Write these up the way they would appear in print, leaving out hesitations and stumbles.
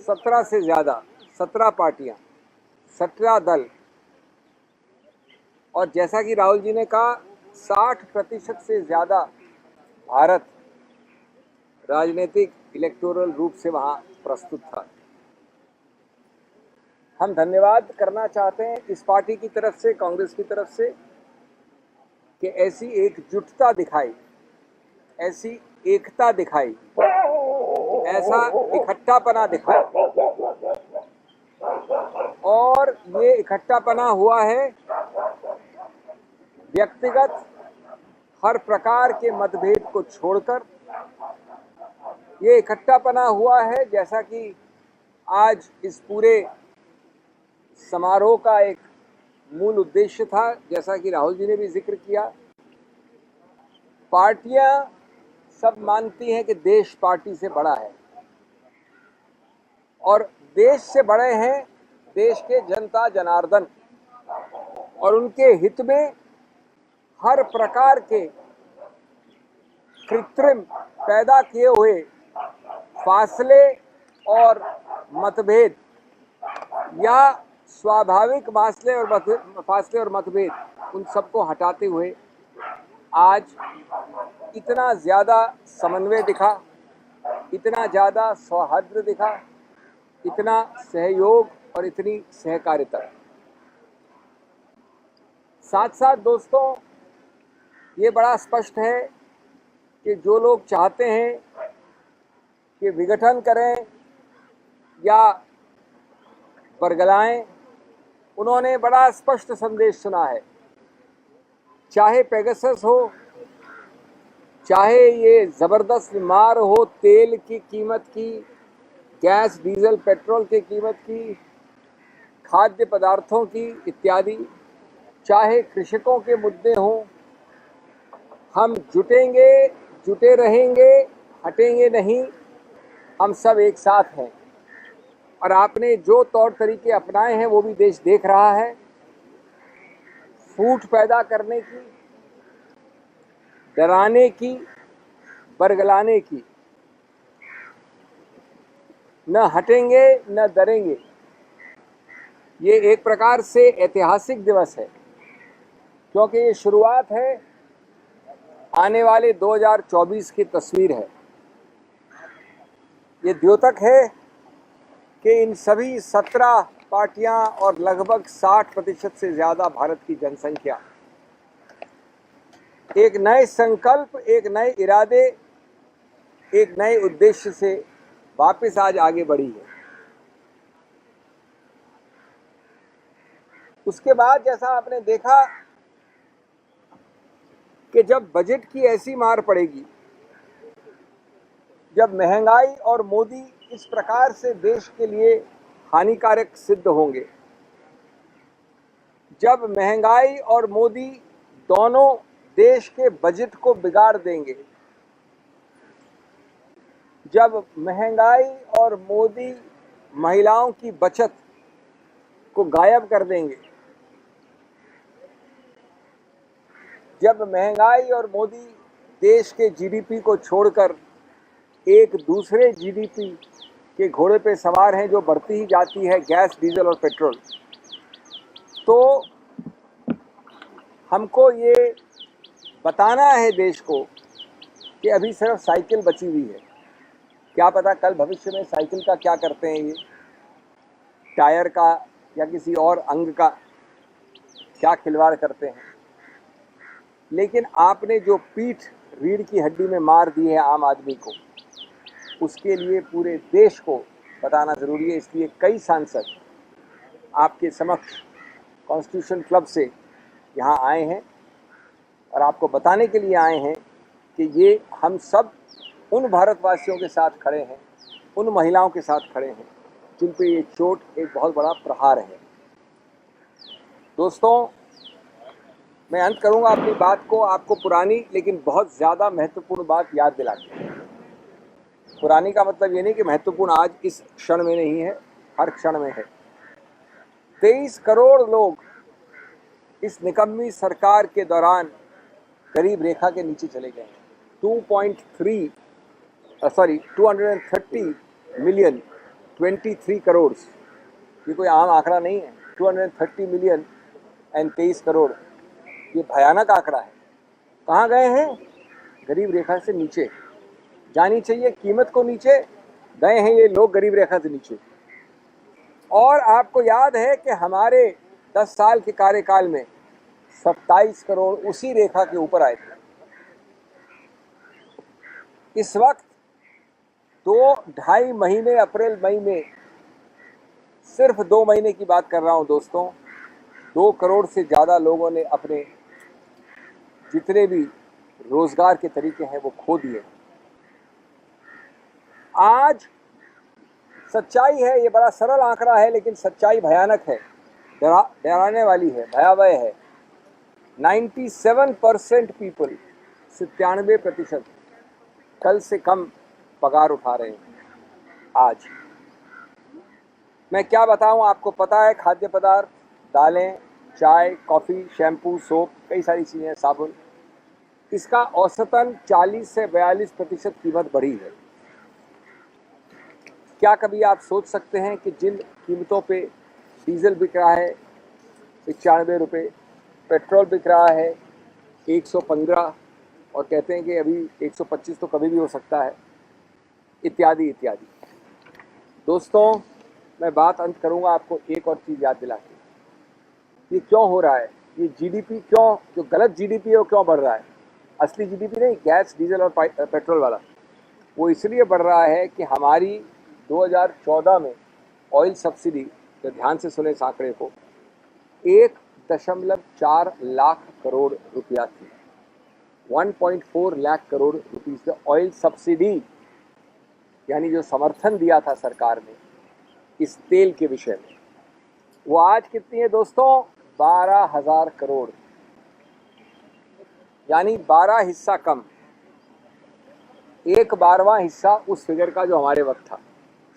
17 से ज़्यादा 17 पार्टियां, 17 दल, और जैसा कि राहुल जी ने कहा 60% से ज़्यादा भारत राजनीतिक इलेक्टोरल रूप से वहाँ प्रस्तुत था। हम धन्यवाद करना चाहते हैं इस पार्टी की तरफ से, कांग्रेस की तरफ से, कि ऐसी एकजुटता दिखाई, ऐसी एकता दिखाई, ऐसा इकट्ठापना दिखाया, और ये इकट्ठापना हुआ है व्यक्तिगत हर प्रकार के मतभेद को छोड़कर। ये इकट्ठापना हुआ है, जैसा कि आज इस पूरे समारोह का एक मूल उद्देश्य था, जैसा कि राहुल जी ने भी जिक्र किया। पार्टियां सब मानती हैं कि देश पार्टी से बड़ा है, और देश से बड़े हैं देश के जनता जनार्दन, और उनके हित में हर प्रकार के कृत्रिम पैदा किए हुए फासले और मतभेद या स्वाभाविक फासले और मतभेद, उन सबको हटाते हुए आज इतना ज़्यादा समन्वय दिखा, इतना ज़्यादा सौहार्द दिखा, इतना सहयोग और इतनी सहकारिता। साथ साथ दोस्तों, ये बड़ा स्पष्ट है कि जो लोग चाहते हैं कि विघटन करें या बरगलाएं, उन्होंने बड़ा स्पष्ट संदेश सुना है। चाहे पेगासस हो, चाहे ये ज़बरदस्त मार हो तेल की कीमत की, गैस डीजल पेट्रोल की कीमत की, खाद्य पदार्थों की इत्यादि, चाहे कृषकों के मुद्दे हों, हम जुटेंगे, जुटे रहेंगे, हटेंगे नहीं। हम सब एक साथ हैं, और आपने जो तौर तरीके अपनाए हैं वो भी देश देख रहा है। फूट पैदा करने की, डराने की, बरगलाने की, न हटेंगे न डरेंगे। ये एक प्रकार से ऐतिहासिक दिवस है, क्योंकि ये शुरुआत है आने वाले 2024 की तस्वीर है। ये द्योतक है कि इन सभी 17 पार्टियां और लगभग 60% से ज़्यादा भारत की जनसंख्या एक नए संकल्प, एक नए इरादे, एक नए उद्देश्य से वापस आज आगे बढ़ी है। उसके बाद जैसा आपने देखा कि जब बजट की ऐसी मार पड़ेगी, जब महंगाई और मोदी इस प्रकार से देश के लिए हानिकारक सिद्ध होंगे, जब महंगाई और मोदी दोनों देश के बजट को बिगाड़ देंगे, जब महंगाई और मोदी महिलाओं की बचत को गायब कर देंगे, जब महंगाई और मोदी देश के जीडीपी को छोड़कर एक दूसरे जीडीपी के घोड़े पे सवार हैं जो बढ़ती ही जाती है, गैस डीजल और पेट्रोल, तो हमको ये बताना है देश को कि अभी सिर्फ साइकिल बची हुई है। क्या पता कल भविष्य में साइकिल का क्या करते हैं, ये टायर का या किसी और अंग का क्या खिलवाड़ करते हैं। लेकिन आपने जो पीठ रीढ़ की हड्डी में मार दी है आम आदमी को, उसके लिए पूरे देश को बताना ज़रूरी है। इसलिए कई सांसद आपके समक्ष कॉन्स्टिट्यूशन क्लब से यहाँ आए हैं और आपको बताने के लिए आए हैं कि ये हम सब उन भारतवासियों के साथ खड़े हैं, उन महिलाओं के साथ खड़े हैं जिन पे ये चोट एक बहुत बड़ा प्रहार है। दोस्तों, मैं अंत करूंगा अपनी बात को आपको पुरानी लेकिन बहुत ज़्यादा महत्वपूर्ण बात याद दिला के। पुरानी का मतलब ये नहीं कि महत्वपूर्ण आज इस क्षण में नहीं है, हर क्षण में है। 23 करोड़ लोग इस निकम्मी सरकार के दौरान गरीब रेखा के नीचे चले गए हैं। 230 मिलियन 23 करोड़, ये कोई आम आंकड़ा नहीं है। 230 मिलियन एंड 23 करोड़, ये भयानक आंकड़ा है। कहाँ गए हैं? गरीब रेखा से नीचे। जानी चाहिए कीमत को नीचे, गए हैं ये लोग गरीब रेखा से नीचे। और आपको याद है कि हमारे 10 साल के कार्यकाल में 27 करोड़ उसी रेखा के ऊपर आए थे। इस वक्त 2-2.5 महीने, अप्रैल मई में, सिर्फ 2 महीने की बात कर रहा हूं दोस्तों, 2 करोड़ से ज़्यादा लोगों ने अपने जितने भी रोजगार के तरीके हैं वो खो दिए। आज सच्चाई है, ये बड़ा सरल आंकड़ा है लेकिन सच्चाई भयानक है, डराने वाली है, भयावह है। 97% पीपल, 97% कल से कम पगार उठा रहे हैं आज। मैं क्या बताऊं, आपको पता है खाद्य पदार्थ, दालें, चाय, कॉफ़ी, शैम्पू, सोप, कई सारी चीज़ें, साबुन, इसका औसतन 40 से 42% कीमत बढ़ी है। क्या कभी आप सोच सकते हैं कि जिन कीमतों पे डीजल बिक रहा है 95 रुपये, पेट्रोल बिक रहा है 115, और कहते हैं कि अभी 125 तो कभी भी हो सकता है, इत्यादि इत्यादि। दोस्तों, मैं बात अंत करूंगा आपको एक और चीज़ याद दिला के, ये क्यों हो रहा है, ये जीडीपी क्यों, जो गलत जीडीपी है वो क्यों बढ़ रहा है। असली जीडीपी नहीं, गैस, डीजल और पेट्रोल वाला, वो इसलिए बढ़ रहा है कि हमारी 2014 में ऑयल सब्सिडी, तो ध्यान से सुने इस आंकड़े को, 1.4 लाख करोड़ रुपया थी। 1.4 lakh crore rupees the oil subsidy, यानी जो समर्थन दिया था सरकार ने इस तेल के विषय में, वो आज कितनी है दोस्तों? 12,000 करोड़, यानी 12 हिस्सा कम, 1/12वां हिस्सा उस फिगर का जो हमारे वक्त था।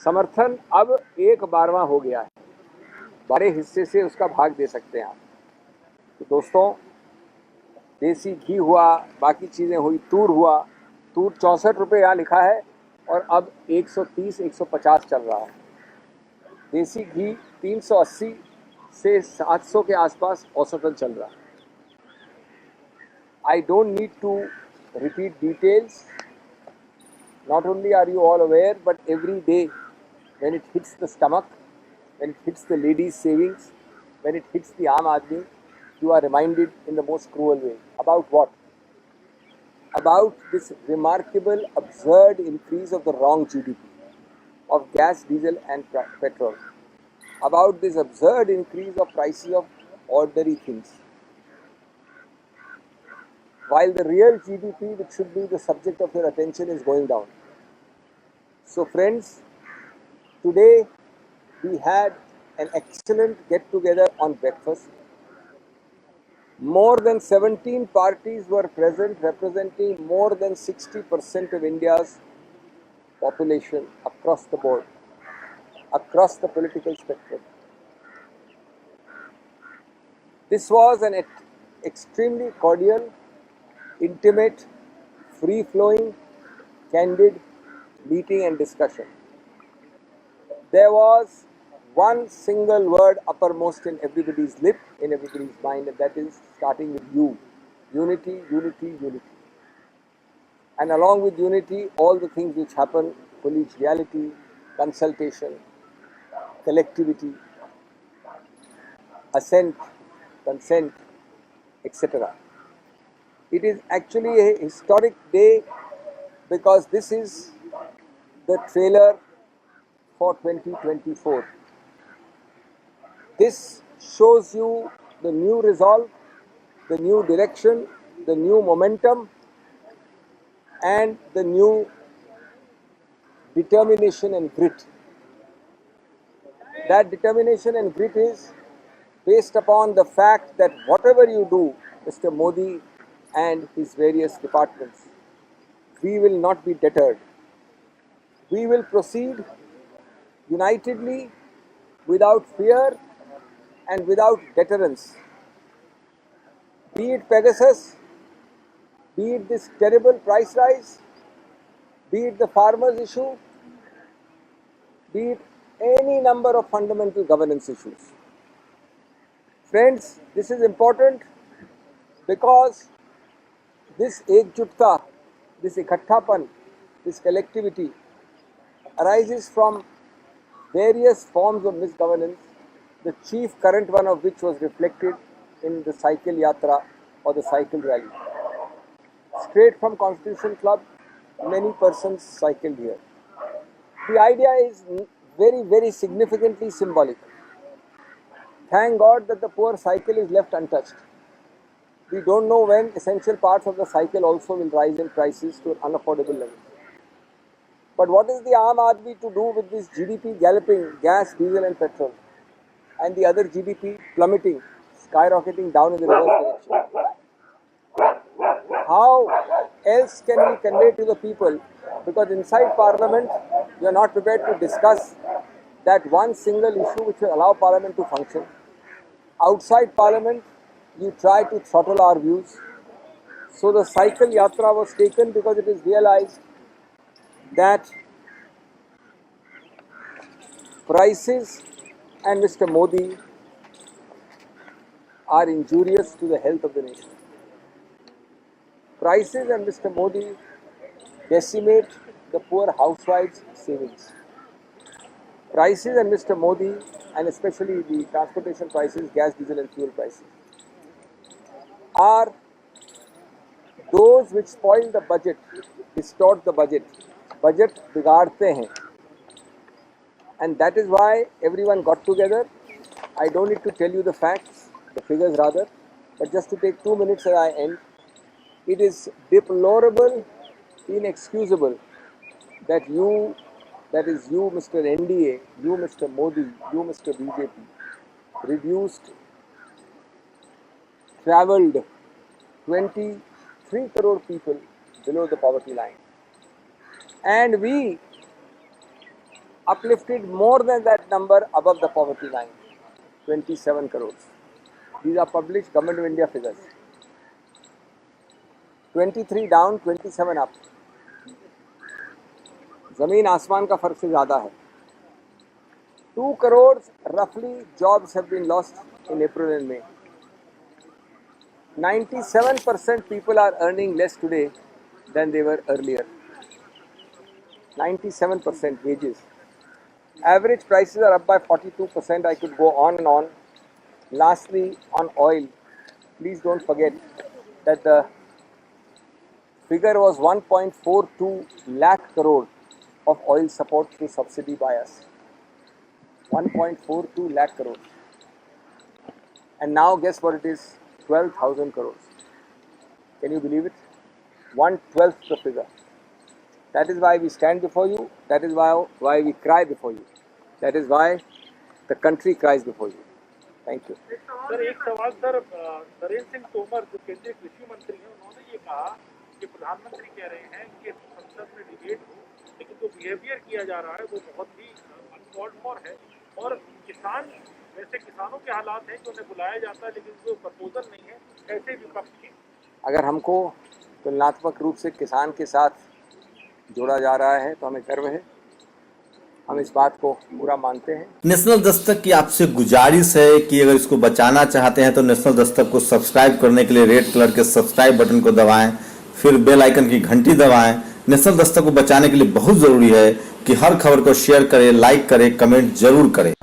समर्थन अब 1/12वां हो गया है, 12 हिस्से से उसका भाग दे सकते हैं आप। तो दोस्तों, देसी घी हुआ, बाकी चीज़ें हुई, तूर हुआ, तूर 64 रुपये यहाँ लिखा है और अब 130-150 चल रहा है। देसी घी 380 से 700 के आसपास औसतन चल रहा है। I don't need to repeat details. Not only are you all aware, but every day when it hits the stomach, when it hits the ladies' savings, when it hits the aam aadmi, you are reminded in the most cruel way. About what? About this remarkable, absurd increase of the wrong GDP, of gas, diesel and petrol. About this absurd increase of prices of ordinary things. While the real GDP, which should be the subject of your attention, is going down. So friends, today we had an excellent get-together on breakfast. More than 17 parties were present, representing more than 60% of India's population across the board, across the political spectrum. This was an extremely cordial, intimate, free-flowing, candid meeting and discussion. There was one single word uppermost in everybody's lip, in everybody's mind, and that is starting with U. Unity, unity, unity. And along with unity, all the things which happen, collegiality, consultation, collectivity, assent, consent, etc. It is actually a historic day because this is the trailer for 2024. This shows you the new resolve, the new direction, the new momentum, and the new determination and grit. That determination and grit is based upon the fact that whatever you do, Mr. Modi and his various departments, we will not be deterred. We will proceed unitedly, without fear and without deterrence. Be it Pegasus, be it this terrible price rise, be it the farmers' issue, be it any number of fundamental governance issues. Friends, this is important because this ekjutta, this ikhatthapan, this collectivity arises from various forms of misgovernance, the chief current one of which was reflected in the cycle yatra or the cycle rally. Straight from Constitution Club, many persons cycled here. The idea is very, very significantly symbolic. Thank God that the poor cycle is left untouched. We don't know when essential parts of the cycle also will rise in prices to an unaffordable level. But what is the Aam Aadmi to do with this GDP galloping, gas, diesel and petrol, and the other GDP plummeting, skyrocketing down in the reverse direction? How else can we convey to the people? Because inside Parliament, we are not prepared to discuss that one single issue which will allow Parliament to function. Outside Parliament, you try to throttle our views. So the cycle yatra was taken because it is realized that prices and Mr. Modi are injurious to the health of the nation. Prices and Mr. Modi decimate the poor housewives' savings. Prices and Mr. Modi, and especially the transportation prices, gas, diesel and fuel prices, are those which spoil the budget, distort the budget. Budget बिगाड़ते हैं. And that is why everyone got together. I don't need to tell you the facts, the figures rather, but just to take 2 minutes as I end. It is deplorable, inexcusable that you, Mr. NDA, you, Mr. Modi, you, Mr. BJP, reduced, travelled 23 crore people below the poverty line. And we uplifted more than that number above the poverty line, 27 crores. These are published Government of India figures. 23 down, 27 up. जमीन आसमान का फर्क से ज़्यादा है. 2 crores roughly jobs have been lost in April and May. 97% people are earning less today than they were earlier. 97% wages. Average prices are up by 42%. I could go on and on. Lastly, on oil, please don't forget that the figure was 1.42 lakh crore of oil support through subsidy by us. 1.42 lakh crore. And now guess what it is? 12,000 crores. Can you believe it? 1/12th the figure. That is why we stand before you. That is why we cry before you. That is why the country cries before you. Thank you. Sir एक सवाल sir Narendra Singh Tomar जो केंद्रीय कृषि मंत्री हैं उन्होंने ये कहा कि प्रधानमंत्री कह रहे हैं कि संसद में डिबेट हो, लेकिन जो बिहेवियर किया जा रहा है वो बहुत ही अनकॉल्ड फॉर है. और किसान वैसे किसानों के हालात हैं कि उन्हें बुलाया जाता है लेकिन कोई प्रपोजल नहीं है. ऐसे विपक्ष के अगर हमको तुलनात्मक रूप से किसान के साथ जोड़ा जा रहा है तो हमें गर्व है. हम इस बात को पूरा मानते हैं. नेशनल दस्तक की आपसे गुजारिश है कि अगर इसको बचाना चाहते हैं तो नेशनल दस्तक को सब्सक्राइब करने के लिए रेड कलर के सब्सक्राइब बटन को दबाएं, फिर बेल आइकन की घंटी दबाएं. नेशनल दस्तक को बचाने के लिए बहुत जरूरी है कि हर खबर को शेयर करें, लाइक करें, कमेंट जरूर करें.